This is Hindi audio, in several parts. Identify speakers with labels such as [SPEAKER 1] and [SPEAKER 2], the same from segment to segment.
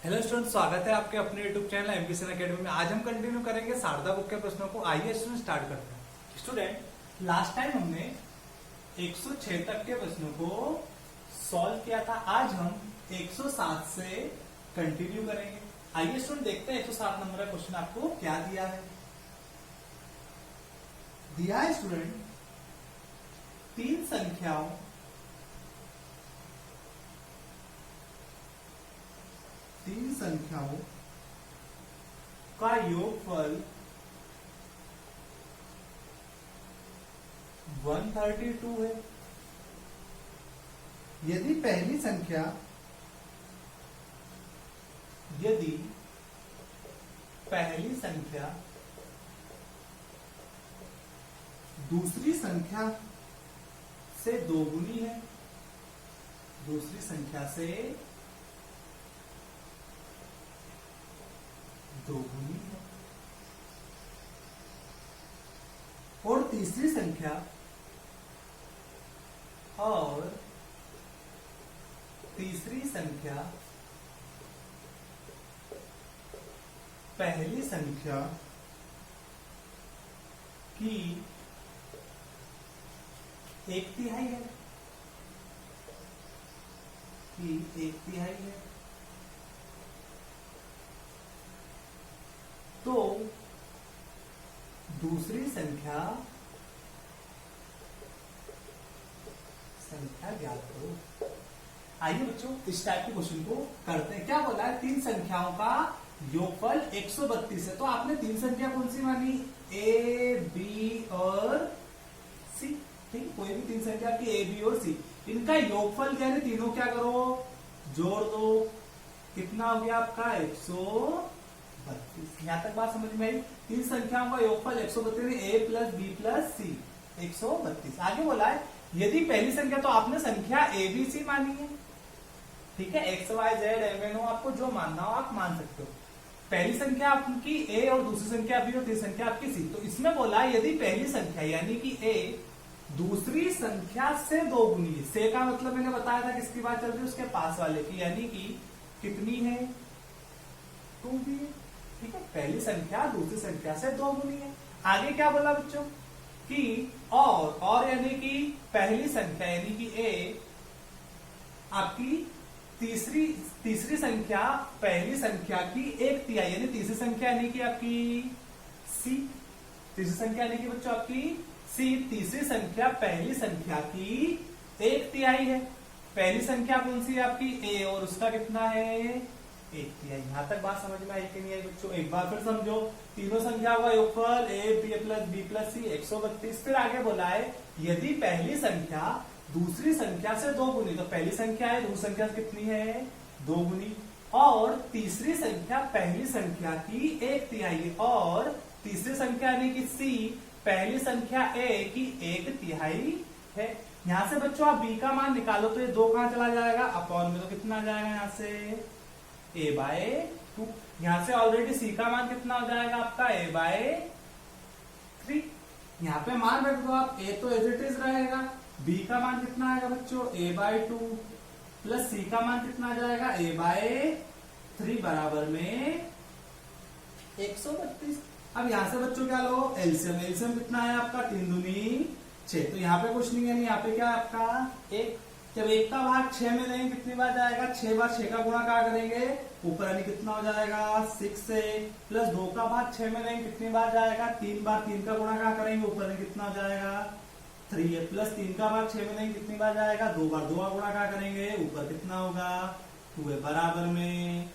[SPEAKER 1] हेलो स्टूडेंट, स्वागत है आपके अपने यूट्यूब चैनल एमपीसी एकेडमी में। आज हम कंटिन्यू करेंगे शारदा बुक के प्रश्नों को। आइए स्टूडेंट स्टार्ट करते हैं। स्टूडेंट लास्ट टाइम हमने 106 तक के प्रश्नों को सॉल्व किया था। आज हम 107 से कंटिन्यू करेंगे। आइए स्टूडेंट देखते हैं 107 नंबर का क्वेश्चन आपको क्या दिया है। दिया है स्टूडेंट, तीन संख्याओं का योगफल 132 है। यदि पहली संख्या दूसरी संख्या से दोगुनी है, और तीसरी संख्या पहली संख्या की एक तिहाई है, तो दूसरी संख्या ज्ञात करो। आइए बच्चों इस टाइप के क्वेश्चन को करते हैं। क्या बोला है? तीन संख्याओं का योगफल 132 है। तो आपने तीन संख्या कौन सी मानी? ए, बी और सी। ठीक, कोई भी तीन संख्या आपकी ए, बी और सी, इनका योगफल क्या है? तीनों क्या करो, जोड़ दो। कितना हो गया आपका? 132। यहां तक बात समझ में आई। तीन संख्याओं का योगफल 132, ए प्लस बी प्लस सी 132। आगे बोला है यदि पहली संख्या, तो आपने संख्या ए बी सी मानी है। ठीक है, X Y Z M N O, आपको जो मानना हो आप मान सकते हो। पहली संख्या आपकी ए और दूसरी संख्या बी और तीसरी संख्या आपकी सी। तो इसमें बोला है यदि पहली संख्या यानी कि ए दूसरी संख्या से दोगुनी है। से का मतलब मैंने बताया था किसकी बात चल रही है? उसके पास वाले की, यानी कि कितनी है? 2b। ठीक है, पहली संख्या दूसरी संख्या से दोगुनी है। आगे क्या बोला बच्चों कि और यानी कि पहली संख्या यानी कि ए आपकी तीसरी संख्या पहली संख्या की एक तिहाई, यानी तीसरी संख्या यानी कि आपकी सी। तीसरी संख्या यानी कि बच्चों आपकी सी। तीसरी संख्या पहली संख्या की एक तिहाई है। पहली संख्या कौन सी है? आपकी ए, और उसका कितना है? एक तिहाई। यहां तक बात समझ में आई कि नहीं आई बच्चों? एक बार फिर समझो। तीनों संख्या का योगफल A B plus B plus C 132। फिर आगे बोला है यदि पहली संख्या दूसरी संख्या से दोगुनी, तो पहली संख्या है, दूसरी संख्या कितनी है? दोगुनी। और तीसरी संख्या पहली संख्या की एक तिहाई है, और तीसरी संख्या यानी कि सी पहली संख्या ए की एक तिहाई है। यहां से बच्चों आप बी का मान निकालो तो ये 2 कहां चला जाएगा? अपॉन में, तो कितना आ जाएगा यहां से? ए बाय 2। यहां से ऑलरेडी सी का मान कितना हो जाएगा आपका? ए बाय 3। यहां पे मान रख दो आप। ए तो एज इट इज रहेगा। बी का मान कितना आएगा बच्चों? ए बाय 2 प्लस सी का मान कितना आ जाएगा? ए बाय 3 बराबर में 132। अब यहां से बच्चों क्या लो? एलसीएम। एलसीएम कितना है आपका? 3 दूनी 6। तो यहाँ पे कुछ नहीं है, यहाँ पे क्या है आपका? 1। जब 1 का भाग 6 में लेंगे कितनी बार जाएगा? 6 बार। 6 का गुणा क्या करेंगे? ऊपर यानी कितना हो जाएगा? 6 से। प्लस 2 का भाग 6 में लेंगे कितनी बार जाएगा? 3 बार। 3 का गुणा क्या करेंगे? ऊपर यानी कितना हो जाएगा? 3 है। प्लस 3 का भाग 6 में लेंगे कितनी बार जाएगा? 2 बार। 2 का गुणा क्या करेंगे? ऊपर कितना होगा? 2 है, बराबर में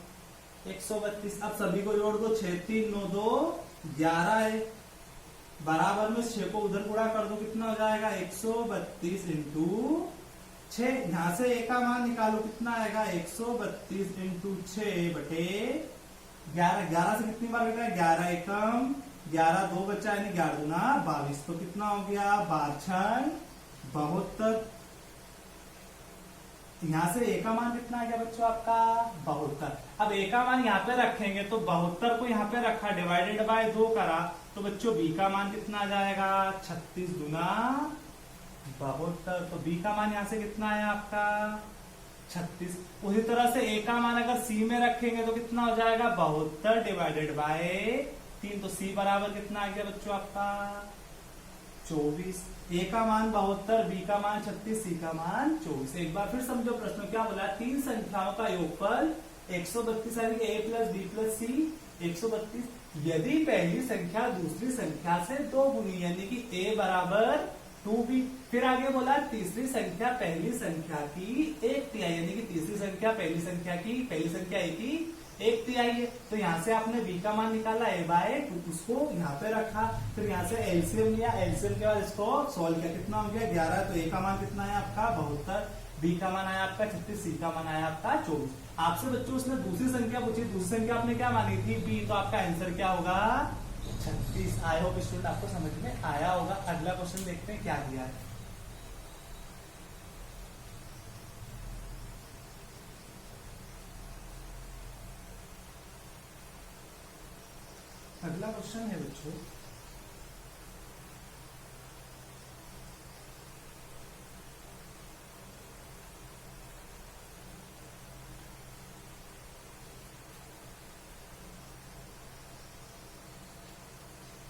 [SPEAKER 1] 132। अब सभी को जोड़ दो। 6 3 9 2 11 है, बराबर में 6 को उधर गुणा कर दो, कितना हो जाएगा? 132 इंटू 6। यहां से ए का मान निकालो, कितना आएगा? 132 इंटू 6 बटे 11। 11 से कितनी बार बेटा? 11 एकम 11, 2 बचा, यानी 11 दूना 22। तो कितना हो गया? 12 72। यहां से ए का मान कितना आ गया बच्चों आपका? 72। अब ए का मान यहाँ पे रखेंगे तो 72 को यहाँ पे रखा, डिवाइडेड बाय 2 करा, तो बच्चों बी का मान कितना आ जाएगा? 36 गुना 72। तो बी का मान यहां से कितना है आपका? 36। उसी तरह से ए का मान अगर सी में रखेंगे तो कितना हो जाएगा 72 डिवाइडेड बाय 3। तो सी बराबर कितना आ गया बच्चों आपका 24। ए का मान 72, बी का मान 36, सी का मान 24। एक बार फिर समझो प्रश्न क्या बोला, तीन संख्याओं का योगफल 132 यानी कि ए प्लस बी प्लस सी 132। यदि पहली संख्या दूसरी संख्या से दो गुनी यानी कि ए बराबर 2b। फिर आगे बोला तीसरी संख्या पहली संख्या की 1/3 यानी कि तीसरी संख्या पहली संख्या की पहली संख्या ए की 1/3 है। तो यहाँ से आपने b का मान निकाला a/2, उसको यहाँ पे रखा। फिर यहाँ से एलसीएम लिया, एलसीएम के बाद इसको सॉल्व किया, कितना हो गया 11। तो a का मान कितना है आपका 72, b का मान आया आपका 36, c का मान आया आपका 24। आपसे बच्चों उसने दूसरी संख्या पूछी, दूसरी संख्या आपने क्या मानी थी b, तो आपका आंसर क्या होगा 36। आई होप स्टूडेंट आपको समझ में आया होगा। अगला क्वेश्चन देखते हैं क्या दिया है। अगला क्वेश्चन है बच्चों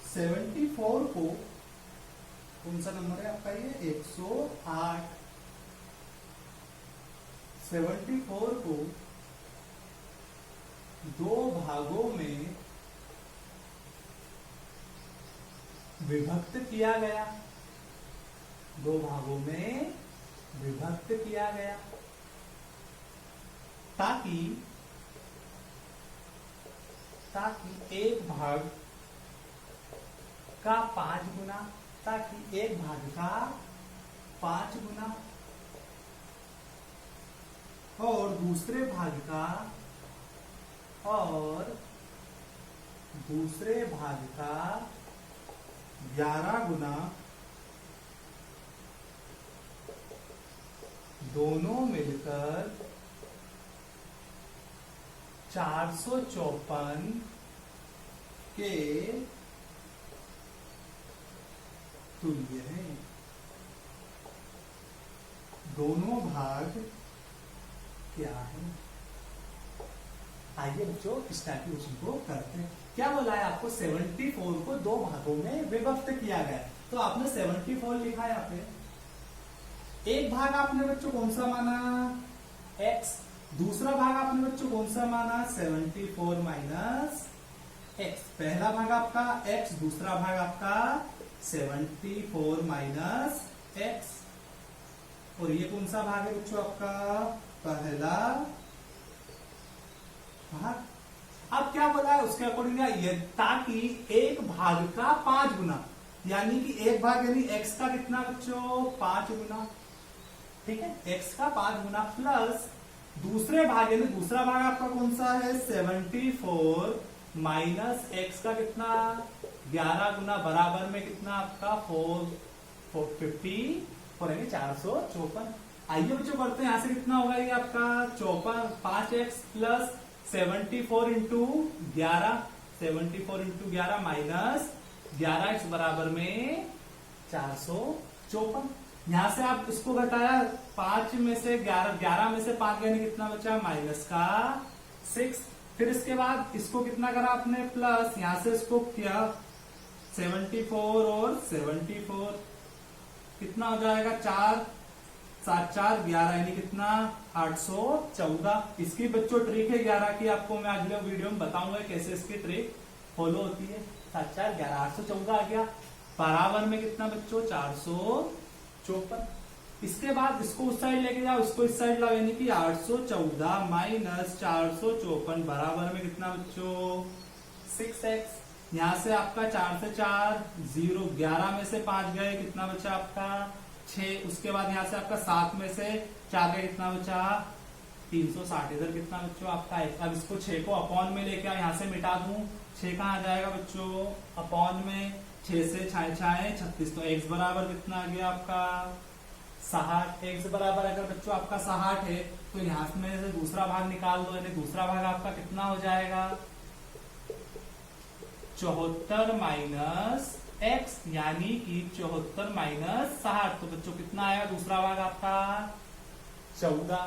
[SPEAKER 1] 74 को, कौन सा नंबर है आपका ये 108। 74 को दो भागों में विभक्त किया गया, दो भागों में विभक्त किया गया ताकि एक भाग का 5 गुना, ताकि एक भाग का 5 गुना और दूसरे भाग का 11 गुना दोनों मिलकर 454 के तुल्य है। दोनों भाग क्या है? आइए बच्चों इस टाइप के क्वेश्चन को करते हैं। क्या बोला है आपको 74 को दो भागों में विभक्त किया गया, तो आपने 74 लिखा है यहाँ पे। एक भाग आपने बच्चों कौन सा माना x, दूसरा भाग आपने बच्चों कौन सा माना 74 माइनस x। पहला भाग आपका x, दूसरा भाग आपका 74 माइनस x। और ये कौन सा भाग है बच्चों आपका पहला भाग। अब क्या बोला है उसके अकॉर्डिंग, ताकि एक भाग का 5 गुना, यानी कि एक भाग यानी x का कितना बच्चों 5 गुना, ठीक है, x का 5 गुना प्लस दूसरे भाग यानी दूसरा भाग आपका कौन सा है 74 माइनस x का कितना 11 गुना बराबर में कितना आपका 454 यानी 454। आइए बच्चों करते हैं, यहां से कितना होगा ये आपका 54 5x plus 74 into 11, 74 into 11 minus 11x बराबर में 454। यहां से आप इसको घटाया 5 में से 11 में से 5 यानी कितना बचा माइनस का 6। फिर इसके बाद इसको कितना करा आपने प्लस, यहां से इसको किया 74 और 74 कितना हो जाएगा 4 7 4 11 यानी कितना 814। इसकी बच्चों ट्रिक है 11 की, आपको मैं अगले वीडियो में बताऊंगा कैसे इसकी ट्रिक फॉलो होती है। 7 4 11 814 आ गया बराबर में कितना बच्चों 454। इसके बाद इसको उस साइड लेके जाओ, इसको इस साइड लाओ यानी कि 814 माइनस 454 बराबर में कितना बच्चों 6x। यहां से आपका 4 से 4 0, 11 में से 5 गए कितना बचा आपका 6। उसके बाद यहां से आपका 7 में से 4 गए कितना बचा 360। इधर कितना बच्चों आपका 1। अब इसको 6 को अपॉन में लेके आओ, यहां से मिटा दूं 6 कहां आ जाएगा बच्चों अपॉन में 6 से 6 36। तो x बराबर कितना आ गया आपका 60। x बराबर अगर बच्चों आपका 60 है तो यहां में से दूसरा भाग निकाल दो, यानी दूसरा भाग आपका कितना हो जाएगा 74 माइनस x यानी कि 74 माइनस 60। तो बच्चों कितना आएगा दूसरा भाग आपका 14।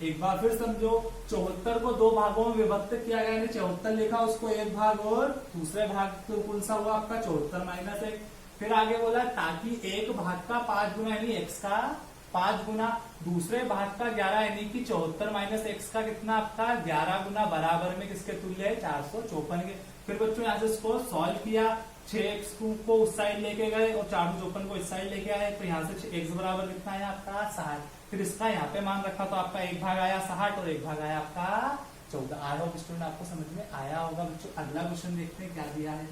[SPEAKER 1] एक बार फिर समझो, 74 को दो भागों में विभक्त किया गया, यानी 74 लिखा, उसको एक भाग और दूसरे भाग तो कौन सा हुआ आपका 74 माइनस 1। फिर आगे बोला ताकि एक भाग का 5 गुना यानी x का 5 गुना, दूसरे भाग का 11 यानी कि 74 माइनस एक्स का कितना आपका 11 गुना बराबर में किसके तुल्य है 454 के। फिर बच्चों यहाँ से इसको सॉल्व किया, 6x को उस साइड लेके गए और 454 को इस साइड लेके आए, तो यहाँ से x बराबर कितना है आपका 60। फिर इसका यहाँ पे मान रखा तो आपका एक भाग आया 60 और एक भाग आया आपका 14। आई होप स्टूडेंट आपको समझ में आया होगा बच्चों। अगला क्वेश्चन देखते हैं क्या दिया है।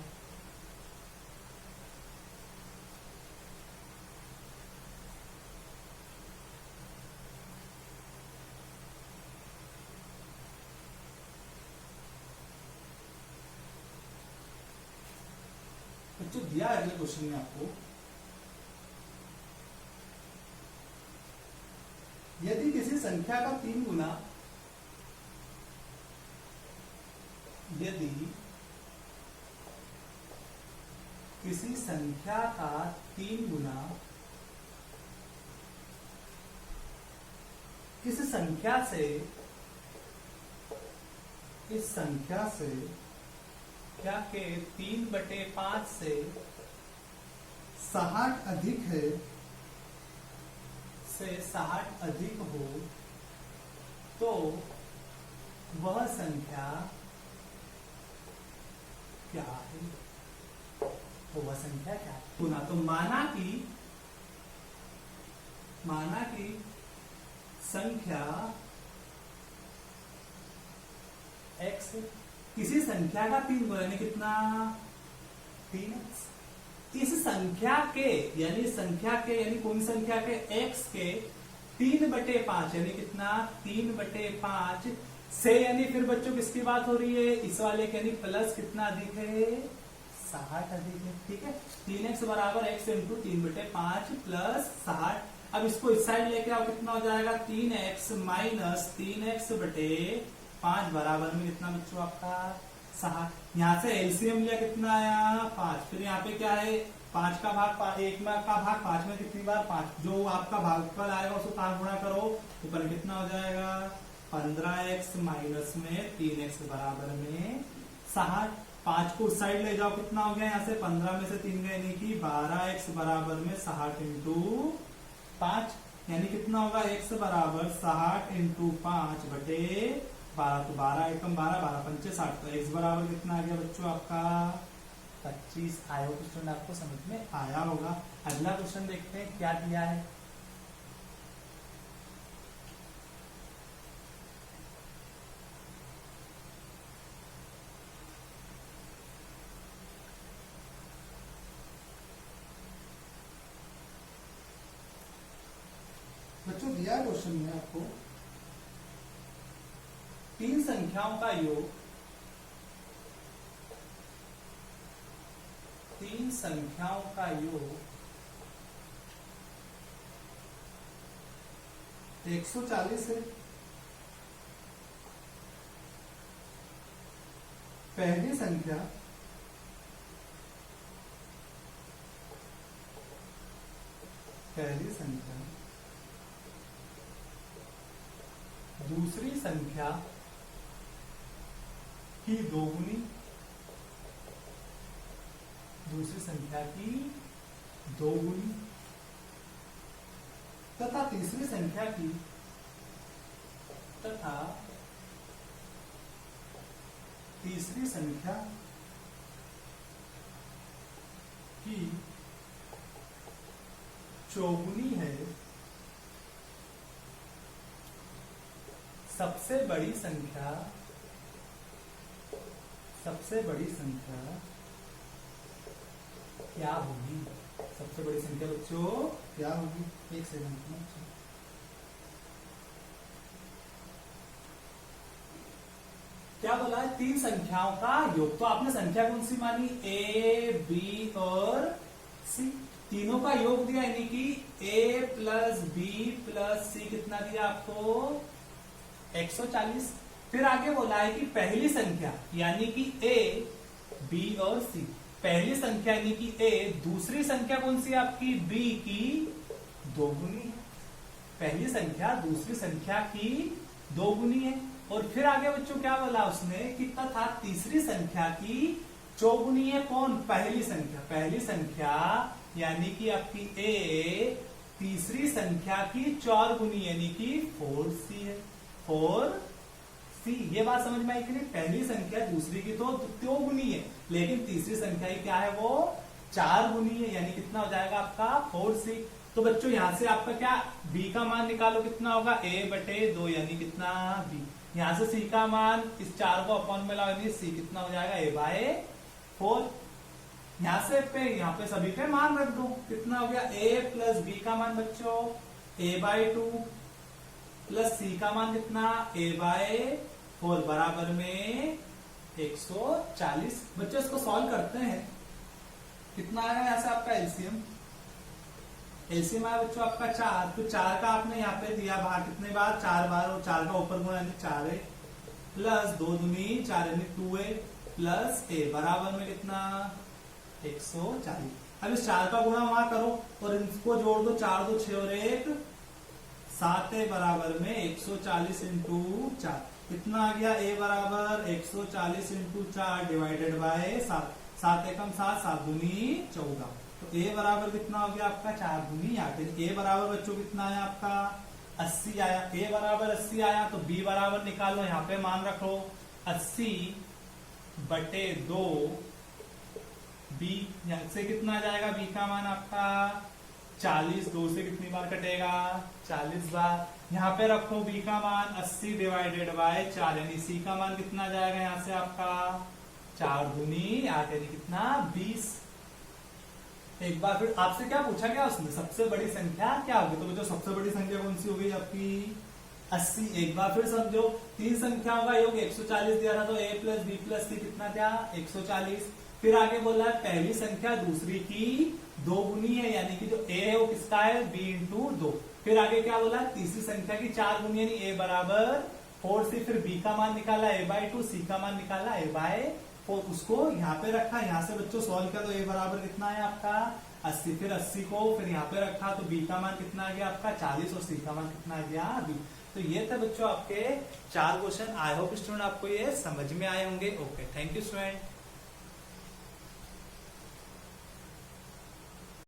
[SPEAKER 1] बच्चों दिया है अगले क्वेश्चन में आपको, यदि किसी संख्या का 3 गुना, यदि किसी संख्या का 3 गुना इस संख्या से, इस संख्या से क्या के 3/5 से 60 अधिक है, से 60 अधिक हो, तो वह संख्या क्या है? तो वह संख्या क्या है? गुना, तो माना कि संख्या x, किसी संख्या का 3 गुना यानी कितना 3x, इस संख्या के यानी संख्या के यानी कौन संख्या के x के 3/5 यानी कितना 3/5 से, यानी फिर बच्चों किसकी बात हो रही है इस वाले के, यानी प्लस कितना अधिक है 60 अधिक है। ठीक है, 3x बराबर x इंटू 3/5 प्लस 60। अब इसको इस साइड लेके आओ, कितना हो जाएगा 3x माइनस 3x/5 बराबर में कितना बच्चों आपका 60। यहाँ से एलसीएम लिया कितना आया 5। फिर यहाँ पे क्या है 5 का भाग 1 का भाग 5 में कितनी बार 5, जो आपका भागफल आएगा उसको 5 गुणा करो, ऊपर कितना हो जाएगा 15x माइनस में 3x बराबर में 60। 5 को उस साइड ले जाओ, कितना हो गया यहाँ से 15 में से 3 गए यानी कि 12x बराबर में 60 इंटू 5, यानी कितना होगा x बराबर 60 इंटू 5/12, तो 12 एकम 12, 12 पंचे 60, तो x बराबर कितना आ गया बच्चों आपका 25। आया हो क्वेश्चन आपको समझ में आया होगा। अगला क्वेश्चन देखते हैं क्या दिया है। बच्चों दिया क्वेश्चन में आपको 3 संख्याओं का योग, 3 संख्याओं का योग 140 है। पहली संख्या दूसरी संख्या की दोगुनी, दूसरी संख्या की दोगुनी तथा तीसरी संख्या की चौगुनी है। सबसे बड़ी संख्या क्या होगी? सबसे बड़ी संख्या बच्चों क्या होगी? एक सेकंड में क्या बोला है 3 संख्याओं का योग, तो आपने संख्या कौन सी मानी a, b और c, तीनों का योग दिया यानी कि a plus b plus c कितना दिया आपको 140। फिर आगे बोला है कि पहली संख्या यानी कि a, b और c, पहली संख्या यानी कि a, दूसरी संख्या कौन सी आपकी b की दोगुनी है। पहली संख्या दूसरी संख्या की दो गुनी है। और फिर आगे बच्चों क्या बोला उसने कि तथा तीसरी संख्या की चौगुनी है। कौन? पहली संख्या। पहली संख्या यानी कि आपकी ए तीसरी संख्या की 4 गुनी यानी कि 4c है। 4c, ये बात समझ में आई कि नहीं? पहली संख्या दूसरी की तो द्विगुनी है, लेकिन तीसरी संख्या की क्या है? वो 4 गुनी है, यानी कितना हो जाएगा आपका 4c। तो बच्चों यहां से आपका क्या b का मान निकालो, कितना होगा? a/2 यानी कितना? b। यहां से c का मान, इस 4 को अपॉन में लाओ यानी c कितना हो जाएगा? a/4। यहाँ पे सभी पे मान रख दो, कितना हो गया? a प्लस b का मान बच्चों a/2 प्लस c का मान कितना? a/4 बराबर में 140। बच्चों इसको सॉल्व करते हैं, कितना आएगा यहाँ से आपका एलसीएम? एलसीएम आया बच्चों आपका 4। तो 4 का आपने यहाँ पे दिया बाहर, कितने बार? 4 बार, और 4 का ऊपर गुणा यानी 4 है, प्लस 2 दूनी 4 यानी 2 है, प्लस a बराबर में कितना? 140। अब इस 4 का गुणा वहां करो और इनको जोड़ दो, 4 2 6 और 1 7 है बराबर में 140 इंटू 4। कितना आ गया? a बराबर 140 इंटू 4 डिवाइडेड बाय 7। 7 एकम 7, 7 दूनी 14। तो a बराबर कितना हो गया आपका? 4 दूनी 8। a बराबर बच्चों कितना आया आपका? 80 आया। a बराबर 80 आया तो b बराबर निकालो, यहाँ पे मान रखो 80/2 b। यहां से कितना आ जाएगा? b का मान आपका 40। 2 से कितनी बार कटेगा? 40 बार। यहाँ पे रखो b का मान 80 डिवाइडेड बाय 4 यानी c का मान कितना आ जाएगा यहाँ से आपका? 4 दूनी 8 यानी कितना? 20। एक बार फिर आपसे क्या पूछा गया उसने? सबसे बड़ी संख्या क्या होगी? तो जो सबसे बड़ी संख्या कौन सी होगी आपकी? 80। एक बार फिर समझो, 3 संख्याओं का योग 140 दिया था, तो a plus b plus c कितना था? 140। फिर आगे बोला है पहली संख्या दूसरी की 2 गुनी है, यानी कि जो a है वो किसका है? b into 2। फिर आगे क्या बोला? तीसरी संख्या की 4 गुनी यानी a बराबर 4c। फिर b का मान निकाला a/2, c का मान निकाला a/4, उसको यहाँ पे रखा। यहाँ से बच्चों सॉल्व किया तो a बराबर कितना है आपका? 80। फिर 80 को फिर यहाँ पे रखा तो b का मान कितना आ गया आपका? 40 और c का मान कितना आ गया? 20। तो ये थे बच्चों आपके 4 क्वेश्चन। आई होप स्टूडेंट आपको ये समझ में आए होंगे। Okay, thank you student.